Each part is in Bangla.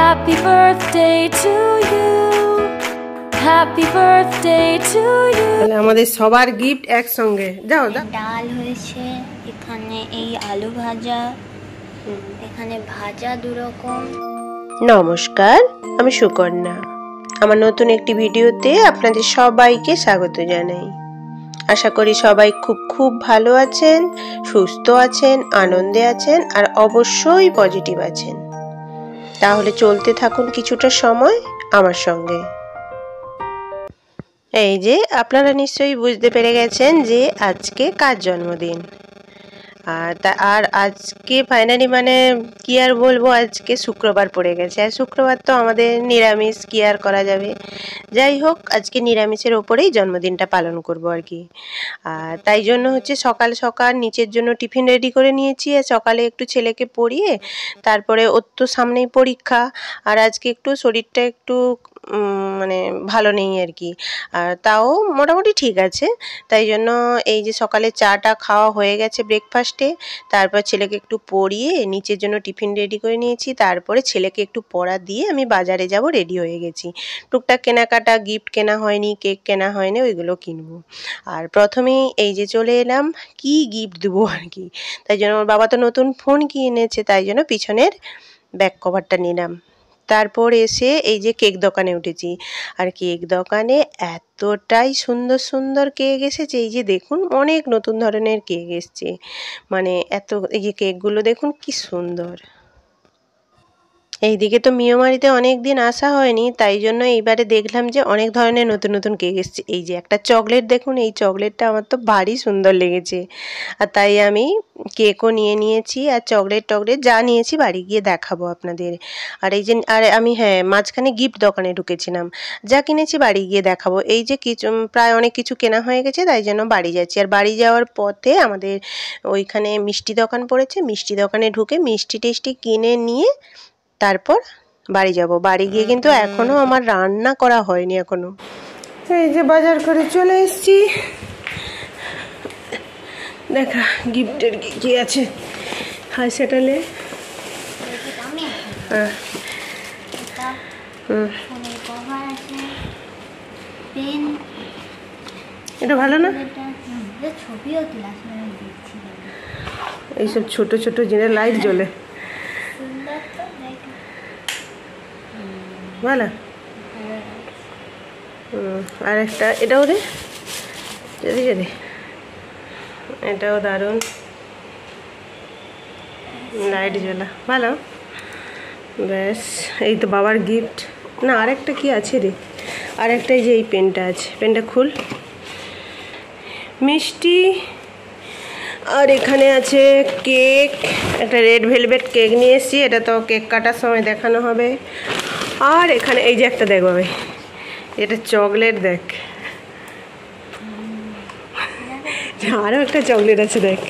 Happy birthday to you. Happy birthday to you. আমাদের সবার গিফট একসঙ্গে। যাও দাও। ডাল হয়েছে, এখানে এই আলু ভাজা, এখানে ভাজা দু রকম। নমস্কার, আমি সুকন্যা। আমার নতুন একটি ভিডিওতে আপনাদের সবাইকে স্বাগত জানাই। আশা করি সবাই খুব ভালো আছেন, সুস্থ আছেন, আনন্দে আছেন আর অবশ্যই পজিটিভ আছেন। তাহলে চলতে থাকুন কিছুটা সময় আমার সঙ্গে। এই যে আপনারা নিশ্চয়ই বুঝতে পেরে গেছেন যে আজকে কার জন্মদিন। আর আজকে ফাইনালি মানে কি আর বলবো, আজকে শুক্রবার পড়ে গেছে। আর শুক্রবার তো আমাদের নিরামিষ, কি আর করা যাবে। যাই হোক, আজকে নিরামিষের ওপরেই জন্মদিনটা পালন করব আর কি। আর তাই জন্য হচ্ছে সকাল সকাল নিচের জন্য টিফিন রেডি করে নিয়েছি। আর সকালে একটু ছেলেকে পড়িয়ে তারপরে ওর তো সামনেই পরীক্ষা। আর আজকে একটু শরীরটা একটু মানে ভালো নেই আর কি, আর তাও মোটামুটি ঠিক আছে। তাই জন্য এই যে সকালে চাটা খাওয়া হয়ে গেছে ব্রেকফাস্টে, তারপর ছেলেকে একটু পড়িয়ে নিচের জন্য টিফিন রেডি করে নিয়েছি। তারপরে ছেলেকে একটু পড়া দিয়ে আমি বাজারে যাব, রেডি হয়ে গেছি। টুকটাক কেনাকাটা, গিফট কেনা হয়নি, কেক কেনা হয়নি, ওইগুলো কিনবো। আর প্রথমেই এই যে চলে এলাম কি গিফট দেবো আর কি। তাই জন্য ওর বাবা তো নতুন ফোন কিনেছে, তাই জন্য পিছনের ব্যাক কভারটা নিলাম। তারপর এসে এই যে কেক দোকানে উঠেছি। আর কেক দোকানে এতটাই সুন্দর সুন্দর কেক এসেছে, এই যে দেখুন অনেক নতুন ধরনের কেক এসছে। মানে এই যে কেকগুলো দেখুন কি সুন্দর। এইদিকে তো মিয়ামারিতে অনেক দিন আসা হয়নি, তাই জন্য এইবারে দেখলাম যে অনেক ধরনের নতুন নতুন কেক এসছে। এই যে একটা চকলেট দেখুন, এই চকলেটটা আমার তো ভারী সুন্দর লেগেছে। আর তাই আমি কেকও নিয়ে নিয়েছি, আর চকলেট যা নিয়েছি বাড়ি গিয়ে দেখাবো আপনাদের। আর এই যে আমি মাঝখানে গিফট দোকানে ঢুকেছিলাম, যা কিনেছি বাড়ি গিয়ে দেখাবো। এই যে প্রায় অনেক কিছু কেনা হয়ে গেছে, তাই জন্য বাড়ি যাচ্ছি। আর বাড়ি যাওয়ার পথে আমাদের ওইখানে মিষ্টি দোকান পড়েছে, মিষ্টি দোকানে ঢুকে মিষ্টি টেষ্টি কিনে নিয়ে তারপর বাড়ি যাব। বাড়ি গিয়ে কিন্তু এখনো আমার রান্না করা হয়নি এখনো। এই যে বাজার করে চলে এসেছি। দেখা গিফটের কি আছে। হাই সেটালে এটা ভালো না? এইসব ছোট ছোট জিনিস লাইট জ্বলে ভালো। আর একটা এটাও রে, যদি এটাও দারুণ, লাইট জ্বলা ভালো। ব্যাস, এই তো বাবার গিফট। না আরেকটা কি আছে রে, আরেকটা এই যে এই পেনটা আছে, পেনটা খুল। মিষ্টি, আর এখানে আছে কেক, একটা রেড ভেলভেট কেক নিয়ে এসেছি, এটা তো কেক কাটার সময় দেখানো হবে। আর এখানে এই যে একটা দেখ ভাই, এটা চকলেট দেখ, আরও একটা চকলেট আছে দেখ,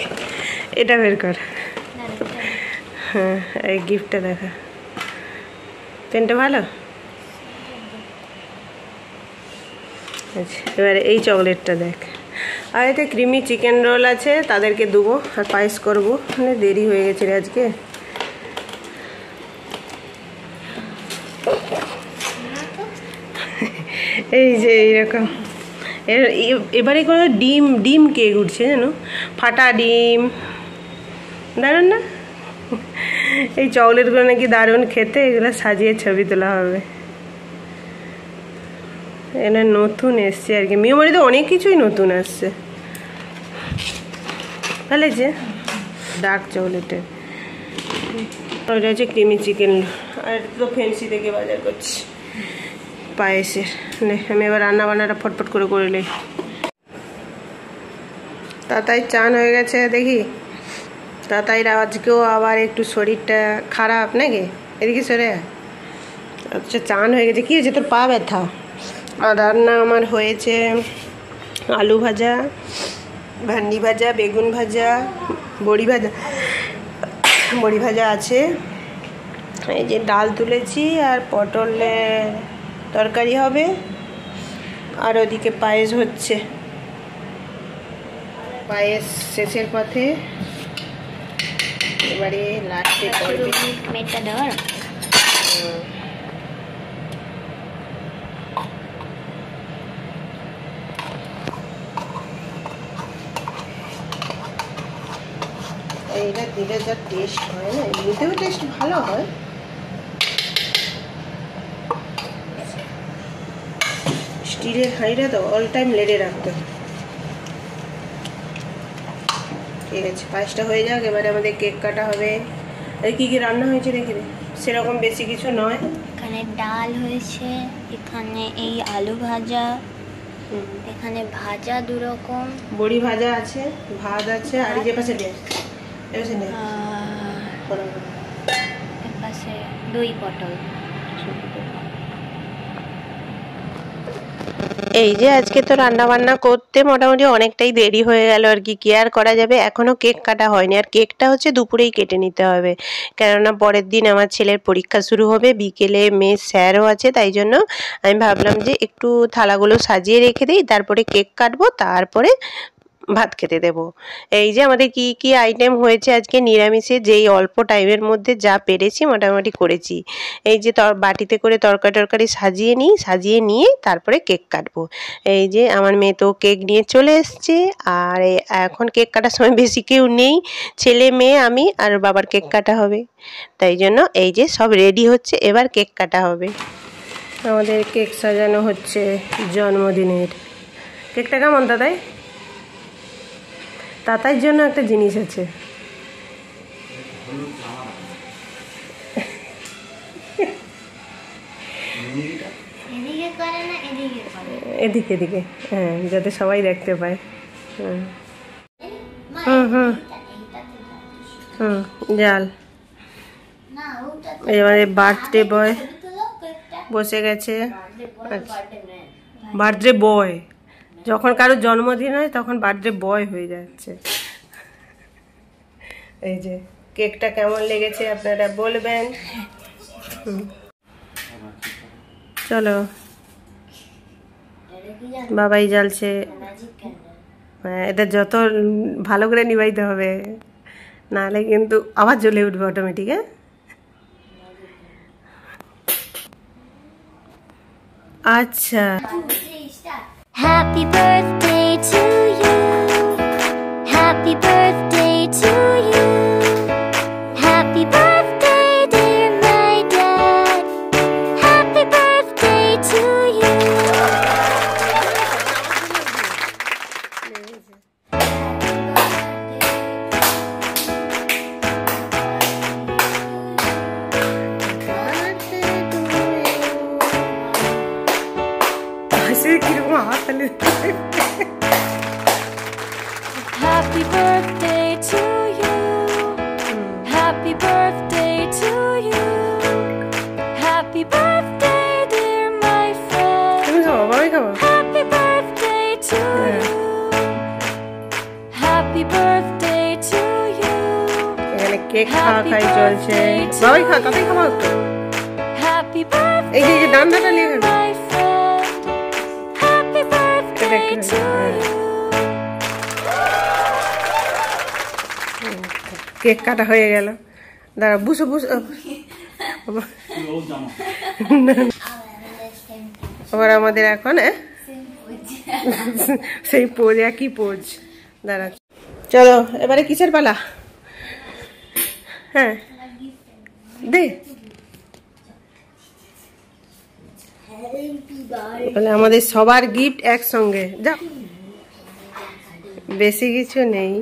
এটা বের কর। হ্যাঁ, এই গিফটটা দেখা, পেনটা ভালো। আচ্ছা, এবারে এই চকলেটটা দেখ। আর এতে ক্রিমি চিকেন রোল আছে, তাদেরকে দেবো। আর পায়েস করবো, মানে দেরি হয়ে গেছে রে আজকে। এই যে এইরকম এবারে কোনো ডিম কেক উঠছে জানো, ফাটা ডিম, দারুণ না? এই চকলেটগুলো নাকি দারুণ খেতে, এগুলো সাজিয়ে ছবি তোলা হবে। এটা নতুন এসছে আর কি, মিয়ামারিতে অনেক কিছুই নতুন আসছে। ভালো আছে ডার্ক চকলেটের। ওইটা হচ্ছে ক্রিমি চিকেন। আর তো ফেন্সি থেকে বাজার করছি পায়েসের। আমি এবার রান্না বান্নাটা ফটফট করে নিই। তাতাই চান হয়ে গেছে দেখি। তাতাই আজকেও আবার একটু শরীরটা খারাপ নাকি, এদিকে সরে। আচ্ছা, চান হয়ে গেছে। কী হয়েছে তোর, পা ব্যথা? আর রান্না আমার হয়েছে আলু ভাজা, ভেন্ডি ভাজা, বেগুন ভাজা, বড়ি ভাজা আছে। এই যে ডাল তুলেছি, আর পটলের তরকারি হবে। আর ওদিকে পায়েস হচ্ছে, পায়েস শেষের পথে। এবারে লাস্টে করবে মেয়েটা দেওয়ার এইটা দিলে যা টেস্ট হয় না, এমনিতেও টেস্ট ভালো হয়। স্টিলের হাঁড়িটা তো অল টাইম লেডে রাখতে হয়। ঠিক আছে, পায়েসটা হয়ে যাক। এবারে আমাদের কেক কাটা হবে। আর কি কি রান্না হয়েছে দেখে রে, সেরকম বেশি কিছু নয়। এখানে ডাল হয়েছে, এখানে এই আলু ভাজা, এখানে ভাজা 2 রকম, বড়ি ভাজা আছে, ভাত আছে, আর এই যে পাশে দে, এসে নে, এর পাশে দই পটল। এই যে আজকে তো রান্না বান্না করতে মোটামুটি অনেকটাই দেরি হয়ে গেল আর কি। কি আর করা যাবে, এখনো কেক কাটা হয়নি। আর কেকটা হচ্ছে দুপুরেই কেটে নিতে হবে, কেননা পরের দিন আমার ছেলের পরীক্ষা শুরু হবে, বিকেলে মেয়ের স্যারও আছে। তাই জন্য আমি ভাবলাম যে একটু থালাগুলো সাজিয়ে রেখে দিই, তারপরে কেক কাটবো, তারপরে ভাত খেতে দেব। এই যে আমাদের কি কি আইটেম হয়েছে আজকে নিরামিষে, যেই অল্প টাইমের মধ্যে যা পেরেছি মোটামুটি করেছি। এই যে বাটিতে করে তরকারি সাজিয়ে নিই, সাজিয়ে নিয়ে তারপরে কেক কাটবো। এই যে আমার মেয়ে তো কেক নিয়ে চলে এসছে। আর এখন কেক কাটার সময় বেশি কেউ নেই, ছেলে মেয়ে আমি আর বাবার কেক কাটা হবে। তাই জন্য এই যে সব রেডি হচ্ছে, এবার কেক কাটা হবে। আমাদের কেক সাজানো হচ্ছে জন্মদিনের। কেকটা কেমন দাদাই? তাতার জন্য একটা জিনিস আছে, এদিকে এদিকে, হ্যাঁ, যাতে সবাই দেখতে পায়। জাল। এবারে বার্থডে বয় বসে গেছে। বার্থডে বয়, যখন কারো জন্মদিন হয় তখন বার্থডে বয় হয়ে যাচ্ছে। এই যে কেকটা কেমন লেগেছে আপনারা বলবেন। চলো, বাবাই জ্বালছে। এটা যত ভালো করে নিভাইতে হবে, নাহলে কিন্তু আবার জ্বলে উঠবে অটোমেটিক। হ্যাঁ, আচ্ছা। Happy birthday to you. Happy birthday to you. Happy birthday, dear my dad. Happy birthday to you. Happy birthday to you. Happy birthday to you. Happy birthday, dear my friend. Happy birthday to you. Happy birthday to you. এখানে কেক খাওয়া খাই চলছে। বাবাই খা, কাকাই খাওয়া একটু। Happy birthday, এই যে ডান্ডাটা নিয়ে গেল। my friend. Happy birthday to you. Cake কাটা হয়ে গেল। দাঁড়া, বুঝো বুঝো। আবার আমাদের এখন সেই পোজ, একই পোজ। দাঁড়া, চলো এবারে কিসের পালা? হ্যাঁ দে, বলে আমাদের সবার গিফট একসঙ্গে। যাও, বেশি কিছু নেই।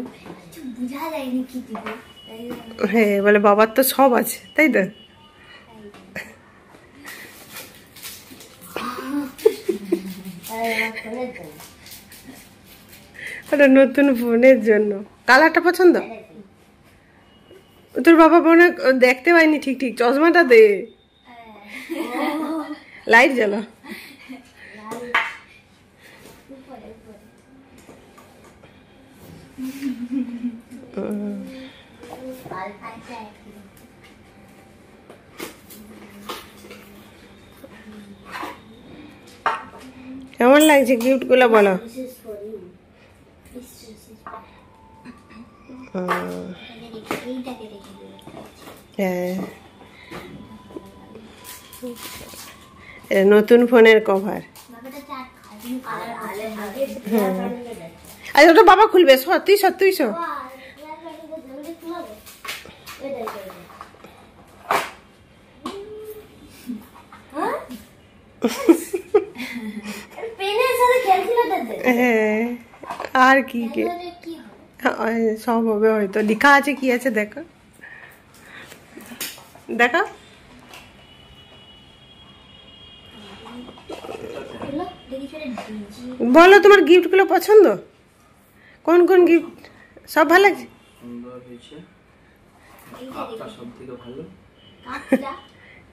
হ্যাঁ, বলে বাবার তো সব আছে, তাই তো। একটা নতুন ফোনের জন্য। কালারটা পছন্দ? তোর বাবা মনে দেখতে পাইনি ঠিক ঠিক, চশমাটা দে। লাইট জ্বালা। কেমন লাগছে গিফট গুলো বলো? হ্যাঁ, এটা নতুন ফোনের কভার। আচ্ছা ওটা বাবা খুলবে, তুই তুই হ্যাঁ আর কি কি সব হবে হয়তো। লেখা আছে, কি আছে দেখো দেখো। বলো তোমার গিফটগুলো পছন্দ, কোন কোন গিফট সব ভালো লাগছে?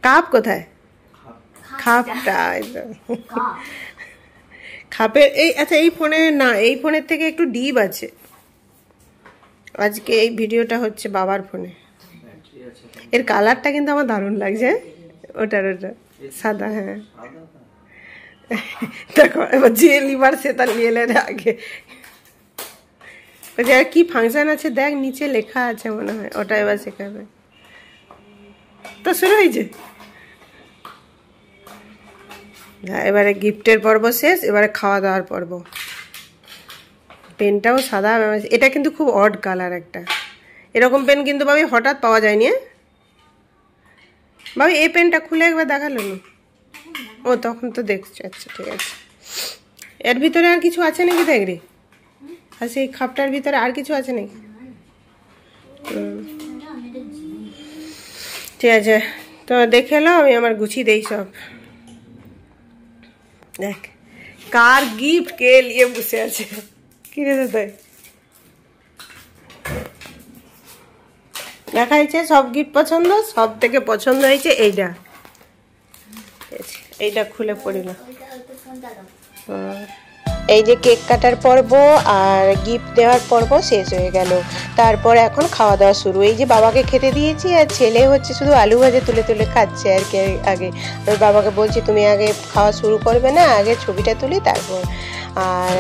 কাপ কোথায়? খাপটা খাপের এই আচ্ছা এই ফোনে না, এই ফোনের থেকে একটু ডিপ আছে। আজকে এই ভিডিওটা হচ্ছে বাবার ফোনে। এর কালারটা কিন্তু আমার দারুণ লাগছে। ওটা সাদা, হ্যাঁ দেখো এবার যে লিবার সে তার নিয়ে নেয় আগে। আর কি ফাংশন আছে দেখ, নিচে লেখা আছে মনে হয়, ওটা এবার শেখাবে। তো শুরু হয়েছে, এবারে গিফটের পর্ব শেষ, এবারে খাওয়া দাওয়ার পর্ব। পেনটাও সাদা, এটা কিন্তু খুব অড কালার একটা। এরকম পেন কিন্তু ভাবি হঠাৎ পাওয়া যায়নি। ভাবি এই পেনটা খুলে একবার দেখালো না? ও তখন তো দেখছো, আচ্ছা ঠিক আছে। এর ভিতরে আর কিছু আছে নাকি দেখ রে? আর সেই খাপটার ভিতরে আর কিছু আছে নাকি? ঠিক আছে, তো দেখে এলো, আমি আমার গুছিয়ে দেই সব। দেখ কার গিফট কে নিয়ে বসে আছে। কি রে দাদা, দেখা হয়েছে সব গিফট পছন্দ, সব থেকে পছন্দ হয়েছে এইটা। এইটা খুলে পড়িল। এই যে কেক কাটার পর্ব আর গিফট দেওয়ার পর্ব শেষ হয়ে গেল। তারপর এখন খাওয়া দাওয়া শুরু। এই যে বাবাকে খেতে দিয়েছি, আর ছেলে হচ্ছে শুধু আলু ভাজা তুলে তুলে খাচ্ছে আর কি। আগে আমি বাবাকে বলছি তুমি আগে খাওয়া শুরু করবে না, আগে ছবিটা তুলি তারপর। আর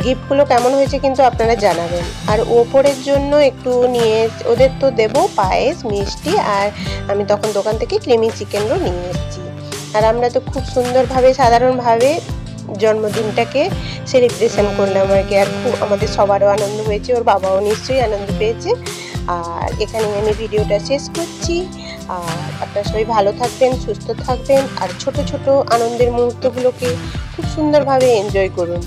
গিফটগুলো কেমন হয়েছে কিন্তু আপনারা জানাবেন। আর ওপরের জন্য একটু নিয়ে ওদের তো দেবো পায়েস, মিষ্টি, আর আমি তখন দোকান থেকে ক্রিমি চিকেন রোল নিয়ে এসেছি। আর আমরা তো খুব সুন্দরভাবে সাধারণভাবে জন্মদিনটাকে সেলিব্রেশন করলাম আর কি। আর খুব আমাদের সবারও আনন্দ হয়েছে, ওর বাবাও নিশ্চয়ই আনন্দ পেয়েছে। আর এখানে আমি ভিডিওটা শেষ করছি। আর আপনারা সবাই ভালো থাকবেন, সুস্থ থাকবেন, আর ছোট ছোট আনন্দের মুহূর্তগুলোকে খুব সুন্দরভাবে এনজয় করুন।